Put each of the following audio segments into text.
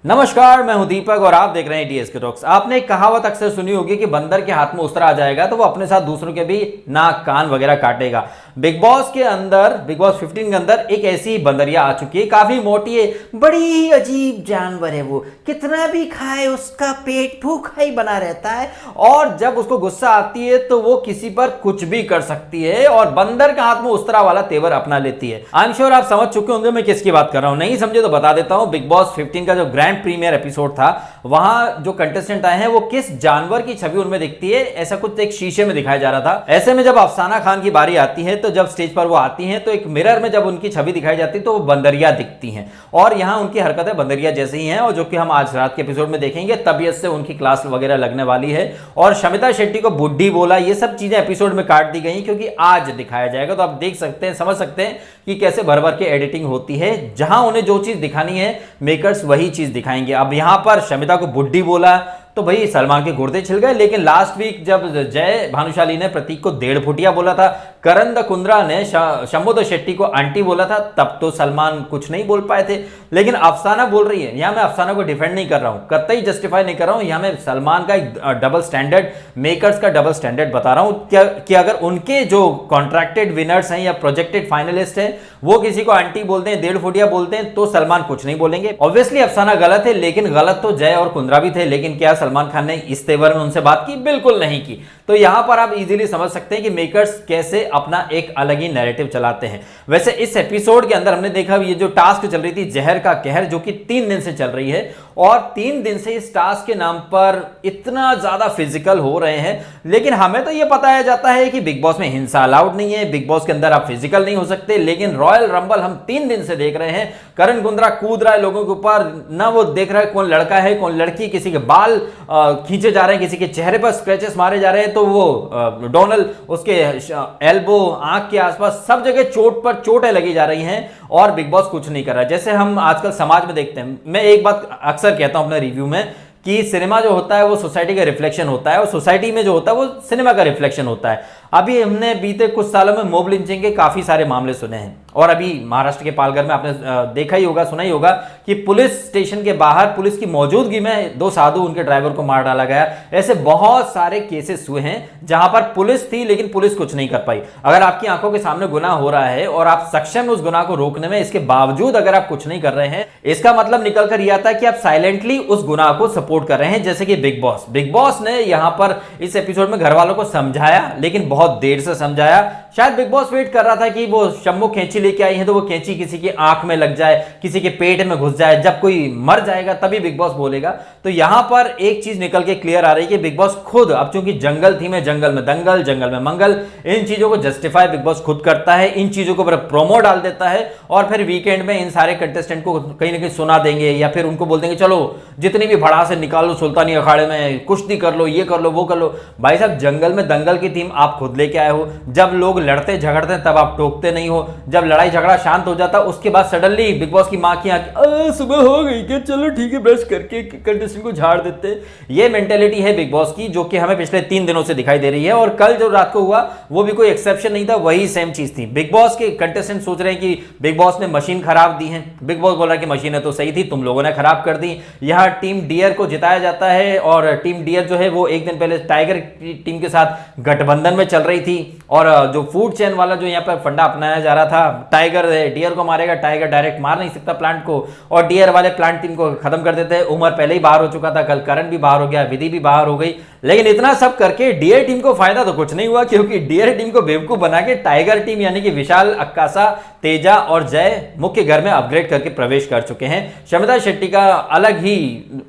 नमस्कार, मैं हूं दीपक और आप देख रहे हैं डीएसके टॉक्स। आपने एक कहावत अक्सर सुनी होगी कि बंदर के हाथ में उसरा आ जाएगा तो वो अपने साथ दूसरों के भी नाक कान वगैरह काटेगा। बिग बॉस के अंदर, बिग बॉस 15 के अंदर एक ऐसी बंदरिया आ चुकी है, काफी मोटी है, बड़ी ही अजीब जानवर है। वो कितना भी खाए उसका पेट भूखा ही बना रहता है और जब उसको गुस्सा आती है तो वो किसी पर कुछ भी कर सकती है और बंदर के हाथ में उसरा वाला तेवर अपना लेती है। आई एम श्योर आप समझ चुके होंगे मैं किसकी बात कर रहा हूं। नहीं समझे तो बता देता हूं। बिग बॉस 15 का जो ग्रैंड प्रीमियर एपिसोड था, वहां जो कंटेस्टेंट आए हैं वो किस जानवर की छवि उनमें दिखती है, ऐसा कुछ एक शीशे में दिखाया जा रहा था। ऐसे में जब अफसाना खान की बारी आती है तो जब स्टेज पर वो आती हैं तो एक मिरर में जब उनकी छवि दिखाई जाती है तो वो बंदरिया दिखती हैं और यहां उनकी हरकतें बंदरिया जैसे ही हैं और जो कि हम आज रात के एपिसोड में देखेंगे। तबीयत से उनकी क्लास वगैरह लगने वाली है और शमिता शेट्टी को बुड्ढी बोला, ये सब चीजें एपिसोड में काट दी गई क्योंकि आज दिखाया जाएगा। तो आप देख सकते हैं, समझ सकते हैं कि कैसे भर भर के एडिटिंग होती है। जहां उन्हें जो चीज दिखानी है मेकर्स वही चीज दिखाएंगे। अब यहां पर शमिता को बुड्ढी बोला तो भाई सलमान के गुर्दे छिल गए, लेकिन लास्ट वीक जब जय भानुशाली ने प्रतीक को 1.5 फुटिया बोला था, करण द कुंद्रा ने शंभू शेट्टी को आंटी बोला था, तब तो सलमान कुछ नहीं बोल पाए थे। लेकिन अफसाना बोल रही है, यहां मैं अफसाना को डिफेंड नहीं कर रहा हूं, कतई जस्टिफाई नहीं कर रहा हूं। यहां मैं सलमान का एक डबल स्टैंडर्ड, मेकर्स का डबल स्टैंडर्ड बता रहा हूं कि अगर उनके जो कॉन्ट्रैक्टेड विनर्स हैं या प्रोजेक्टेड फाइनलिस्ट हैं वो किसी को आंटी बोलते हैं, 1.5 फुटिया बोलते हैं तो सलमान कुछ नहीं बोलेंगे। ऑब्वियसली अफसाना गलत है, लेकिन गलत तो जय और कुंद्रा भी थे। लेकिन क्या सलमान खान ने इस तेवर में उनसे बात की? बिल्कुल नहीं की। तो यहां पर आप इजीली समझ सकते हैं कि मेकर्स कैसे अपना एक अलग ही नैरेटिव चलाते हैं। वैसे इस एपिसोड के अंदर हमने देखा ये जो टास्क चल रही थी जहर का कहर, जो कि 3 दिन से चल रही है और 3 दिन से इस टास्क के नाम पर इतना ज्यादा फिजिकल हो रहे हैं। लेकिन हमें तो यह बताया जाता है कि बिग बॉस में हिंसा अलाउड नहीं है, बिग बॉस के अंदर आप फिजिकल नहीं हो सकते। लेकिन रॉयल रंबल हम 3 दिन से देख रहे हैं, करण कुंद्रा कूद रहा है लोगों के ऊपर, ना वो देख रहा है कौन लड़का है कौन लड़की, किसी के बाल खींचे जा रहे हैं, किसी के चेहरे पर स्क्रैचेस मारे जा रहे हैं, तो वो डोनल उसके एल्बो, आंख के आसपास सब जगह चोट पर चोटें लगी जा रही हैं और बिग बॉस कुछ नहीं कर रहा है। जैसे हम आजकल समाज में देखते हैं, मैं एक बात अक्सर कहता हूं अपने रिव्यू में कि सिनेमा जो होता है वो सोसाइटी का रिफ्लेक्शन होता है और सोसाइटी में जो होता है वो सिनेमा का रिफ्लेक्शन होता है। अभी हमने बीते कुछ सालों में मॉब लिंचिंग के काफी सारे मामले सुने हैं और अभी महाराष्ट्र के पालघर में आपने देखा ही होगा, सुना ही होगा कि पुलिस स्टेशन के बाहर पुलिस की मौजूदगी में 2 साधु उनके ड्राइवर को मार डाला गया। ऐसे बहुत सारे केसेस हुए हैं जहां पर पुलिस थी लेकिन पुलिस कुछ नहीं कर पाई। अगर आपकी आंखों के सामने गुनाह हो रहा है और आप सक्षम उस गुनाह को रोकने में, इसके बावजूद अगर आप कुछ नहीं कर रहे हैं, इसका मतलब निकल कर यह आता है कि आप साइलेंटली उस गुनाह को सपोर्ट कर रहे हैं। जैसे कि बिग बॉस ने यहां पर इस एपिसोड में घर वालों को समझाया, लेकिन बहुत देर से समझाया। शायद बिग बॉस वेट कर रहा था कि वो शंभू कैंची लेके आई है तो वो कैंची किसी की आंख में लग जाए, किसी के पेट में घुस जाए, जब कोई मर जाएगा तभी बिग बॉस बोलेगा। तो यहां पर एक चीज निकल के क्लियर आ रही है कि बिग बॉस खुद, अब चूंकि जंगल थी में, जंगल में दंगल, जंगल में मंगल, इन चीजों को जस्टिफाई बिग बॉस खुद करता है, इन चीजों को प्रोमो डाल देता है और फिर वीकेंड में इन सारे कंटेस्टेंट को कहीं ना कहीं सुना देंगे या फिर उनको बोल देंगे चलो जितनी भी भड़ास से निकालो सुल्तानी अखाड़े में, कुश्ती कर लो, ये कर लो, वो कर लो। भाई साहब, जंगल में दंगल की थीम आप खुद लेके आए हो। जब लोग लड़ते झगड़ते तब आप टोकते नहीं हो, जब लड़ाई झगड़ा शांत हो जाता उसके बाद सडनली बिग बॉस की मां की आंखें सुबह हो गई क्या, चलो ठीक है ब्रश करके कंटेस्टेंट को झाड़ देते। ये मेंटेलिटी है बिग बॉस की, जो कि हमें पिछले 3 दिनों से दिखाई दे रही है और कल जो रात को हुआ वो भी कोई एक्सेप्शन नहीं था, वही सेम चीज थी। बिग बॉस के कंटेस्टेंट सोच रहे हैं कि बिग बॉस ने मशीन खराब दी है, बिग बॉस बोल रहा है कि मशीनें तो सही थी, तुम लोगों ने खराब कर दी। यहां टीम डियर को जिताया जाता है और टीम डियर जो है वो एक दिन पहले टाइगर टीम के साथ गठबंधन में चल रही थी और जो फूड चेन वाला जो यहाँ पर फंडा अपनाया जा रहा था, टाइगर डियर को मारेगा, टाइगर डायरेक्ट मार नहीं सकता प्लांट को और डियर वाले प्लांट टीम को खत्म कर देते हैं। उमर पहले ही बाहर हो चुका था, कल करण भी बाहर हो गया, विधि भी बाहर हो गई। लेकिन इतना सब करके डियर टीम को फायदा तो कुछ नहीं हुआ, क्योंकि डियर टीम को बेवकूफ बना के टाइगर टीम यानी कि विशाल, अक्कासा, तेजा और जय मुख्य घर में अपग्रेड करके प्रवेश कर चुके हैं। शमिता शेट्टी का अलग ही,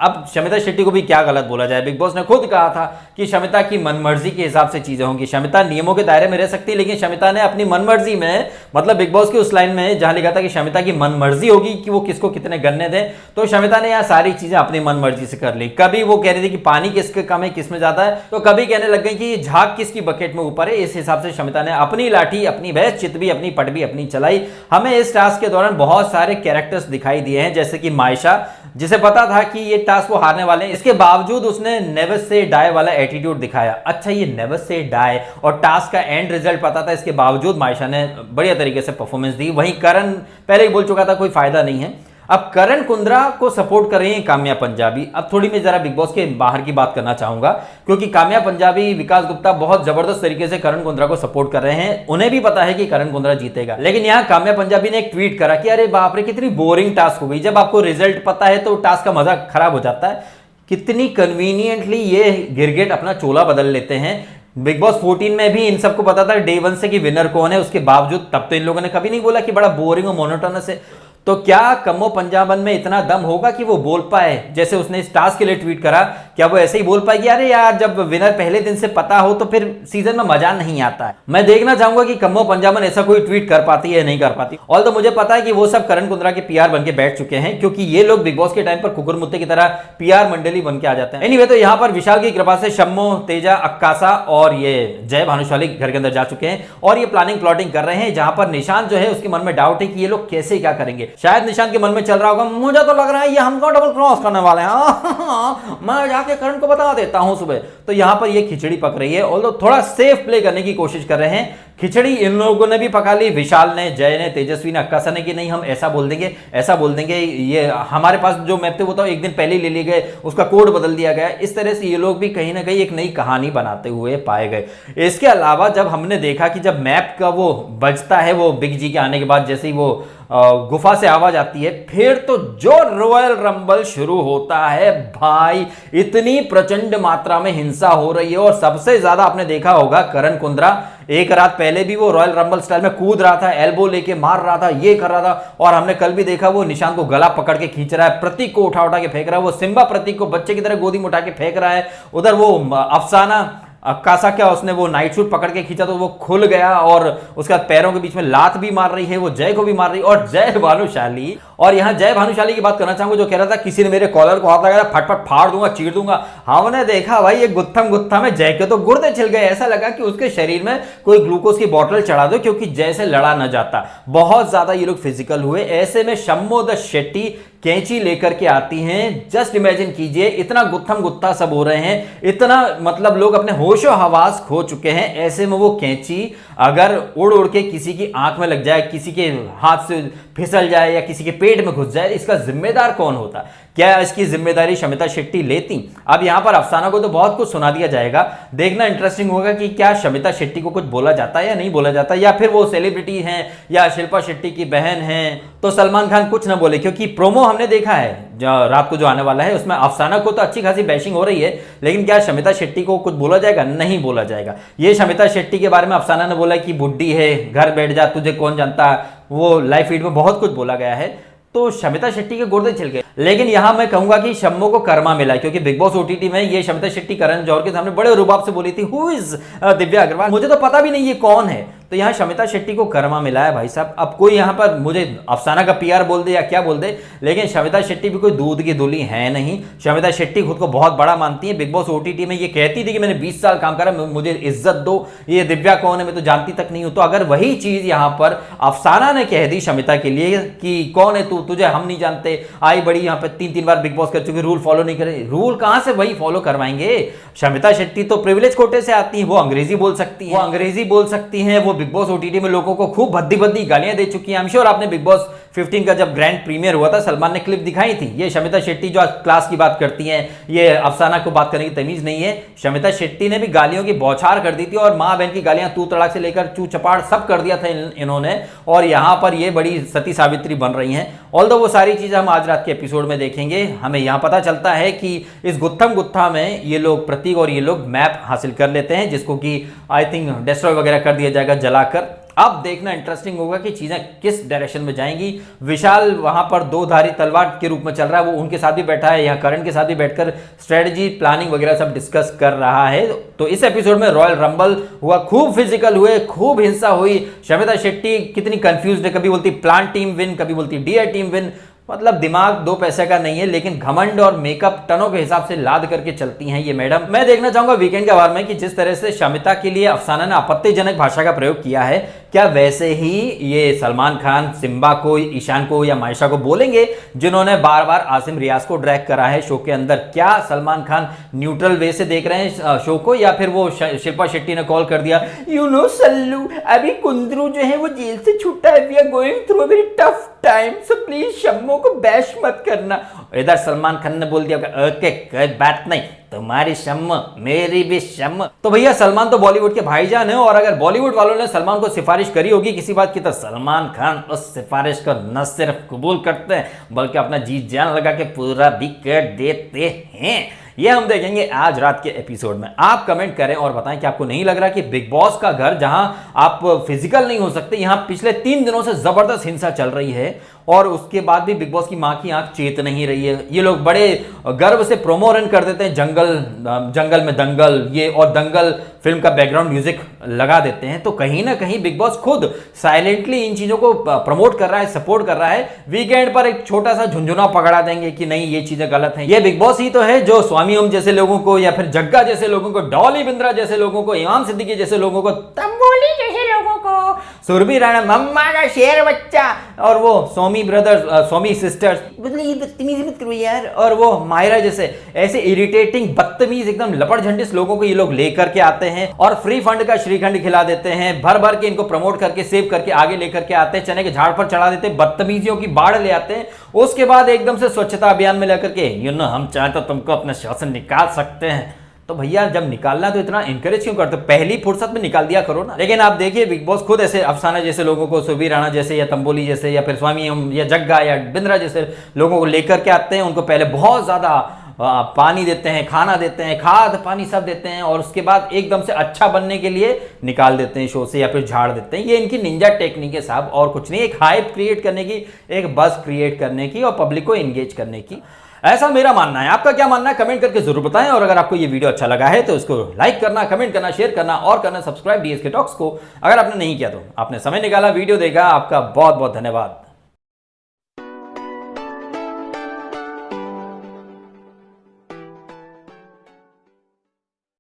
अब शमिता शेट्टी को भी क्या गलत बोला जाए, बिग बॉस ने खुद कहा था कि शमिता की मनमर्जी के हिसाब से चीजें होंगी, शमिता नियमों के दायरे में रह सकती है, लेकिन शमिता ने अपनी मनमर्जी में, मतलब बिग बॉस की उस लाइन में जहां लिखा था कि शमिता की मनमर्जी होगी कि वो किसको कितने गन्ने दें, तो शमिता ने यहां सारी चीजें अपनी मनमर्जी से कर ली। कभी वो कह रही थी कि पानी किसके कम है किसमें ज्यादा है, तो कभी कहने लग गई कि झाग किसकी बकेट में ऊपर है। इस हिसाब से शमिता ने अपनी लाठी, अपनी भैंस, चित भी अपनी, पट भी अपनी चलाई। हमें इस टास्क के दौरान बहुत सारे कैरेक्टर्स दिखाई दिए हैं, जैसे कि मायशा, जिसे पता था कि ये टास्क वो हारने वाले हैं, इसके बावजूद उसने नेवर से डाई वाला एटीट्यूड दिखाया। अच्छा, ये नेवर से डाई और टास्क का एंड रिजल्ट पता था, इसके बावजूद मायशा ने बढ़िया तरीके से परफॉर्मेंस दी। वहीं करण पहले ही बोल चुका था कोई फायदा नहीं है। अब करण कुंद्रा को सपोर्ट कर रही हैं काम्या पंजाबी। अब थोड़ी मैं जरा बिग बॉस के बाहर की बात करना चाहूंगा, क्योंकि काम्या पंजाबी, विकास गुप्ता बहुत जबरदस्त तरीके से करण कुंद्रा को सपोर्ट कर रहे हैं। उन्हें भी पता है कि करण कुंद्रा जीतेगा, लेकिन यहाँ काम्या पंजाबी ने एक ट्वीट करा कि अरे बाप रे कितनी बोरिंग टास्क हो गई। जब आपको रिजल्ट पता है तो टास्क का मजा खराब हो जाता है। कितनी कन्वीनियंटली ये गिरगिट अपना चोला बदल लेते हैं। बिग बॉस 14 में भी इन सबको पता था डे 1 से कि विनर कौन है, उसके बावजूद तब तो इन लोगों ने कभी नहीं बोला कि बड़ा बोरिंग और मोनोटोनस है। तो क्या कम्मो पंजाबन में इतना दम होगा कि वो बोल पाए, जैसे उसने इस टास्क के लिए ट्वीट करा, क्या वो ऐसे ही बोल पाएगी अरे यार जब विनर पहले दिन से पता हो तो फिर सीजन में मजा नहीं आता है। मैं देखना चाहूंगा कि कम्मो पंजाबन ऐसा कोई ट्वीट कर पाती है या नहीं कर पाती। ऑल तो मुझे पता है कि वो सब करण कुंद्रा के पीआर बन के बैठ चुके हैं, क्योंकि ये लोग बिग बॉस के टाइम पर कुकुर मुत्ते की तरह पीआर मंडली बन के आ जाते हैं। एनीवे, तो यहाँ पर विशाल की कृपा से शम्मो, तेजा, अक्कासा और ये जय भानुशाली घर के अंदर जा चुके हैं और ये प्लानिंग प्लॉटिंग कर रहे हैं, जहां पर निशांत जो है उसके मन में डाउट है कि ये लोग कैसे क्या करेंगे। शायद निशांत के मन में चल रहा होगा मुझे तो लग रहा है ये हमको डबल क्रॉस करने वाले हैं, मैं जाके करण को बता देता हूं सुबह। तो यहां पर ये खिचड़ी पक रही है और लोग थोड़ा सेफ प्ले करने की कोशिश कर रहे हैं। खिचड़ी इन लोगों ने भी पका ली, विशाल ने, जय ने, तेजस्वी ने, अक्कासा ने, कि नहीं हम ऐसा बोल देंगे, ऐसा बोल देंगे, ये हमारे पास जो मैप थे वो तो एक दिन पहले ही ले लिए गए, उसका कोड बदल दिया गया। इस तरह से ये लोग भी कहीं ना कहीं एक नई कहानी बनाते हुए पाए गए। इसके अलावा जब हमने देखा कि जब मैप का वो बजता है, वो बिग जी के आने के बाद जैसे ही वो गुफा से आवाज आती है, फिर तो जो रॉयल रंबल शुरू होता है भाई, इतनी प्रचंड मात्रा में हिंसा हो रही है। और सबसे ज्यादा आपने देखा होगा करण कुंद्रा एक रात पहले भी वो रॉयल रंबल स्टाइल में कूद रहा था, एल्बो लेके मार रहा था, ये कर रहा था। और हमने कल भी देखा वो निशांत को गला पकड़ के खींच रहा है, प्रतीक को उठा उठा के फेंक रहा है, वो सिम्बा प्रतीक को बच्चे की तरह गोदी में उठा के फेंक रहा है। उधर वो अफसाना अक्कासा, क्या उसने वो नाइट सूट पकड़ के खींचा तो वो खुल गया और उसका पैरों के बीच में लात भी मार रही है, वो जय को भी मार रही है। और जय भानुशाली, और यहां जय भानुशाली की बात करना चाहूंगा, जो कह रहा था किसी ने मेरे कॉलर को हाथ लगाया, फटफट फाड़ दूंगा, चीर दूंगा। हमने देखा भाई ये गुत्थम गुत्था में जय के तो गुर्दे छिल गए। ऐसा लगा कि उसके शरीर में कोई ग्लूकोज की बोतल चढ़ा दो, क्योंकि जय से लड़ा न जाता। बहुत ज्यादा ये लोग फिजिकल हुए। ऐसे में शम्मो द शेट्टी कैंची लेकर के आती हैं। जस्ट इमेजिन कीजिए, इतना गुत्थम गुत्था सब हो रहे हैं, इतना मतलब लोग अपने होशो हवास खो चुके हैं। ऐसे में वो कैंची अगर उड़ उड़ के किसी की आंख में लग जाए, किसी के हाथ से फिसल जाए या किसी के पेट में घुस जाए, इसका जिम्मेदार कौन होता? क्या इसकी जिम्मेदारी शमिता शेट्टी लेती? अब यहां पर अफसाना को तो बहुत कुछ सुना दिया जाएगा। देखना इंटरेस्टिंग होगा कि क्या शमिता शेट्टी को कुछ बोला जाता है या नहीं बोला जाता, या फिर वो सेलिब्रिटी हैं या शिल्पा शेट्टी की बहन हैं तो सलमान खान कुछ ना बोले। क्योंकि प्रोमो हमने देखा है रात को जो आने वाला है, उसमें अफसाना को तो अच्छी खासी बैशिंग हो रही है, लेकिन क्या शमिता शेट्टी को कुछ बोला जाएगा? नहीं बोला जाएगा। ये शमिता शेट्टी के बारे में अफसाना ने बोला कि बुड्ढी है, घर बैठ जा, तुझे कौन जानता, वो लाइव फीड में बहुत कुछ बोला गया है। तो शमिता शेट्टी के गुर्दे छिल गए। लेकिन यहां मैं कहूंगा कि शम्मो को कर्मा मिला, क्योंकि बिग बॉस ओटीटी में ये शमिता शेट्टी करण जौहर के सामने बड़े रुबाब से बोली थी हु इज दिव्या अग्रवाल, मुझे तो पता भी नहीं ये कौन है। तो यहां शमिता शेट्टी को कर्मा मिला है भाई साहब। अब कोई यहां पर मुझे अफसाना का पीआर बोल दे या क्या बोल दे, लेकिन शमिता शेट्टी भी कोई दूध की धुली है नहीं। शमिता शेट्टी खुद को बहुत बड़ा मानती है। बिग बॉस ओटीटी में ये कहती थी कि मैंने 20 साल काम करा, मुझे इज्जत दो, ये दिव्या कौन है मैं तो जानती तक नहीं हूं। तो अगर वही चीज यहां पर अफसाना ने कह दी शमिता के लिए कि कौन है तू, तुझे हम नहीं जानते, आई बड़ी यहां पर 3-3 बार बिग बॉस कर चुकी, रूल फॉलो नहीं करे, रूल कहां से वही फॉलो करवाएंगे? शमिता शेट्टी तो प्रिविलेज कोटे से आती है, वो अंग्रेजी बोल सकती है, वो बिग बॉस ओटीटी में लोगों को खूब भद्दी भद्दी गालियां दे चुकी हैं। आई एम श्योर आपने बिग बॉस 15 का जब ग्रैंड प्रीमियर हुआ था, सलमान ने क्लिप दिखाई थी। ये शमिता शेट्टी जो क्लास की बात करती हैं, ये अफसाना को बात करने की तमीज नहीं है। शमिता शेट्टी ने भी गालियों की बौछार कर दी थी और मां बहन की गालियां तू तड़ाक से लेकर चू चपाड़ सब कर दिया था इन्होंने। और यहां पर ये बड़ी सती सावित्री बन रही हैं। ऑल्दो वो सारी चीजें हम आज रात के एपिसोड में देखेंगे। हमें यहां पता चलता है कि इस गुत्थम गुत्था में ये लोग प्रतीक और ये लोग मैप हासिल कर लेते हैं, जिसको कि आई थिंक डिस्ट्रॉय वगैरह कर दिया जाएगा जलाकर। अब देखना इंटरेस्टिंग होगा कि चीजें किस डायरेक्शन में जाएंगी। विशाल वहां पर दो धारी तलवार के रूप में चल रहा है, वो उनके साथ भी बैठा है, यहाँ करण के साथ भी बैठकर स्ट्रेटजी प्लानिंग वगैरह सब डिस्कस कर रहा है। तो इस एपिसोड में रॉयल रंबल हुआ, खूब फिजिकल हुए, खूब हिंसा हुई। शमिता शेट्टी कितनी कंफ्यूज्ड है, कभी बोलती प्लान टीम विन, कभी बोलती डीआई टीम विन। मतलब दिमाग दो पैसे का नहीं है, लेकिन घमंड और मेकअप टनों के हिसाब से लाद करके चलती हैं ये मैडम। मैं देखना चाहूंगा वीकेंड के बारे में कि जिस तरह से शमिता के लिए अफसाना ने आपत्तिजनक भाषा का प्रयोग किया है, क्या वैसे ही ये सलमान खान सिम्बा को, ईशान को या मायशा को बोलेंगे, जिन्होंने बार बार आसिम रियाज को ड्रैग करा है शो के अंदर। क्या सलमान खान न्यूट्रल वे से देख रहे हैं शो को, या फिर वो शिल्पा शेट्टी ने कॉल कर दिया, यू नो सल्लू, अभी कुंद्रू जो है वो जेल से छूटा है, we are going through a very tough time, so please Shammo को बैश मत करना। इधर सलमान खान ने बोल दिया ओके कोई बात नहीं, तुम्हारी शम्म मेरी भी शम्म। तो भैया सलमान तो बॉलीवुड के भाईजान है, और अगर बॉलीवुड वालों ने सलमान को सिफारिश करी होगी किसी बात की, तो सलमान खान उस सिफारिश को न सिर्फ कबूल करते हैं बल्कि अपना जी जान लगा के पूरा भी कर देते हैं। ये हम देखेंगे आज रात के एपिसोड में। आप कमेंट करें और बताएं कि आपको नहीं लग रहा कि बिग बॉस का घर, जहां आप फिजिकल नहीं हो सकते, यहां पिछले 3 दिनों से जबरदस्त हिंसा चल रही है और उसके बाद भी बिग बॉस की मां की आंख चेत नहीं रही है। ये लोग बड़े गर्व से प्रोमो रन कर देते हैं, जंगल में दंगल, ये और दंगल फिल्म का बैकग्राउंड म्यूजिक लगा देते हैं। तो कहीं ना कहीं बिग बॉस खुद साइलेंटली इन चीजों को प्रमोट कर रहा है, सपोर्ट कर रहा है। वीकेंड पर एक छोटा सा झुंझुना पकड़ा देंगे कि नहीं ये चीजें गलत हैं। ये बिग बॉस ही तो है जो स्वामी ओम जैसे लोगों को, या फिर जग्गा जैसे लोगों को, डॉली बिंद्रा जैसे लोगों को, इमाम सिद्दीकी जैसे लोगों को, तंबोली जैसे लोगों को, सुरभि राणा, मम्मा का शेर बच्चा, और वो सोमी ब्रदर्स, सोमी सिस्टर्स, ये बदतमीजी मत करो यार, और वो मायरा जैसे ऐसे इरिटेटिंग बदतमीज एकदम लपड़ झंडिस लोगों को ये लोग लेकर के आते हैं और फ्री फंड का श्रीखंड खिला देते हैं, भर भर के इनको प्रमोट करके सेव करके आगे लेकर के आते हैं, चने के झाड़ पर चढ़ा देते हैं, बदतमीजियों की बाढ़ ले आते हैं। उसके बाद एकदम से स्वच्छता अभियान में लेकर के हम चाहे तो तुमको अपने शो से निकाल सकते हैं। तो भैया जब निकालना तो इतना इंकरेज क्यों करते हो, पहली फुर्सत में निकाल दिया करो ना। लेकिन आप देखिए बिग बॉस खुद ऐसे अफसाना जैसे लोगों को, सुरभि राणा जैसे या तंबोली जैसे या फिर स्वामी या जग्गा या बिंद्रा जैसे लोगों को लेकर के आते हैं। उनको पहले बहुत ज्यादा पानी देते हैं, खाना देते हैं, खाद पानी सब देते हैं, और उसके बाद एकदम से अच्छा बनने के लिए निकाल देते हैं शो से या फिर झाड़ देते हैं। ये इनकी निंजा टेक्निक है साहब, और कुछ नहीं। एक हाइप क्रिएट करने की, एक बस क्रिएट करने की और पब्लिक को एंगेज करने की, ऐसा मेरा मानना है। आपका क्या मानना है कमेंट करके जरूर बताएं। और अगर आपको ये वीडियो अच्छा लगा है तो इसको लाइक करना, कमेंट करना, शेयर करना और करना सब्सक्राइब डीएसके टॉक्स को। अगर आपने नहीं किया तो आपने समय निकाला, वीडियो देखा, आपका बहुत बहुत धन्यवाद।